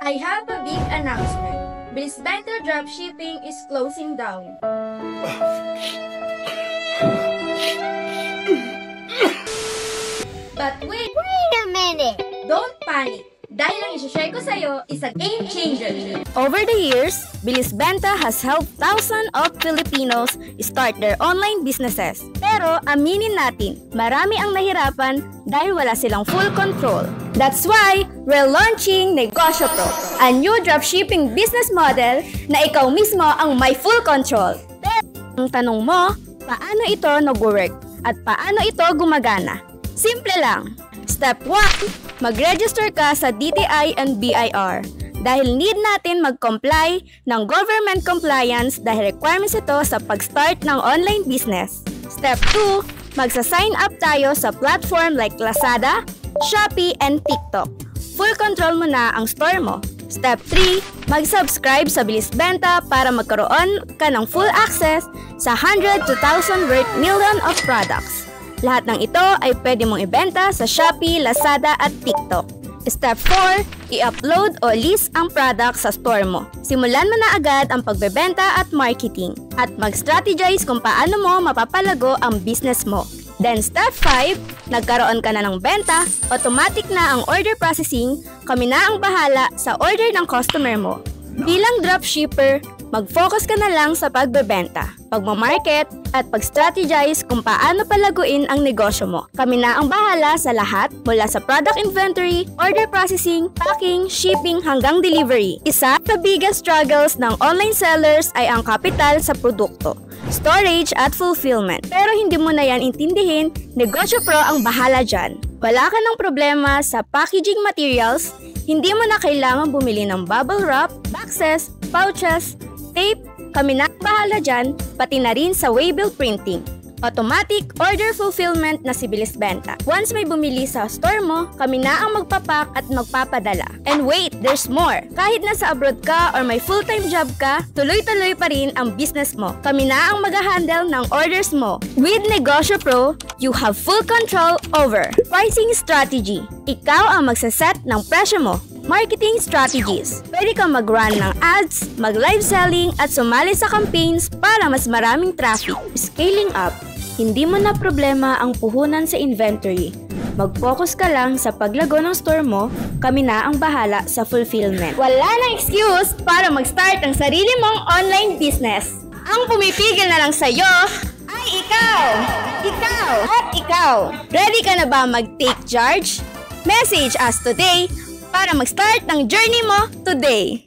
I have a big announcement. Bilisbenta Dropshipping is closing down. But wait a minute! Don't panic! Dahil ang isi-share ko sa'yo is a game changer. Over the years, Bilisbenta has helped thousands of Filipinos start their online businesses. Pero aminin natin, marami ang nahirapan dahil wala silang full control. That's why we're launching Negosyo Pro, a new dropshipping business model na ikaw mismo ang may full control. Pero ang tanong mo, paano ito nag-work at paano ito gumagana? Simple lang. Step 1, mag-register ka sa DTI and BIR dahil need natin mag-comply ng government compliance dahil requirements ito sa pag-start ng online business. Step 2, magsa-sign up tayo sa platform like Lazada, Shopee, and TikTok. Full control mo na ang store mo. Step 3, mag-subscribe sa Bilisbenta para magkaroon ka ng full access sa 100 to 1,000 worth million of products. Lahat ng ito ay pwede mong ibenta sa Shopee, Lazada at TikTok. Step 4, i-upload o list ang product sa store mo. Simulan mo na agad ang pagbebenta at marketing at mag-strategize kung paano mo mapapalago ang business mo. Then step 5, nagkaroon ka na ng benta, automatic na ang order processing, kami na ang bahala sa order ng customer mo. Bilang dropshipper, mag-focus ka na lang sa pagbebenta, pagmamarket, at pag-strategize kung paano palaguin ang negosyo mo. Kami na ang bahala sa lahat mula sa product inventory, order processing, packing, shipping hanggang delivery. Isa sa biggest struggles ng online sellers ay ang kapital sa produkto, storage at fulfillment. Pero hindi mo na yan intindihin, Negosyo Pro ang bahala dyan. Wala ka ng problema sa packaging materials, hindi mo na kailangan bumili ng bubble wrap, boxes, pouches, tape, kami na bahala dyan, pati na rin sa waybill printing. Automatic order fulfillment na si Bilisbenta. Once may bumili sa store mo, kami na ang magpapak at magpapadala. And wait, there's more! Kahit nasa abroad ka or may full-time job ka, tuloy-tuloy pa rin ang business mo. Kami na ang mag-handle ng orders mo. With Negosyo Pro, you have full control over pricing strategy. Ikaw ang magsaset ng presyo mo. Marketing strategies. Pwede kang mag-run ng ads, mag-live selling at sumali sa campaigns para mas maraming traffic. Scaling up. Hindi mo na problema ang puhunan sa inventory. Mag-focus ka lang sa paglago ng store mo, kami na ang bahala sa fulfillment. Wala nang excuse para mag-start ang sarili mong online business. Ang pumipigil na lang sa'yo ay ikaw! Ikaw! At ikaw! Ready ka na ba mag-take charge? Message us today para mag-start ng journey mo today.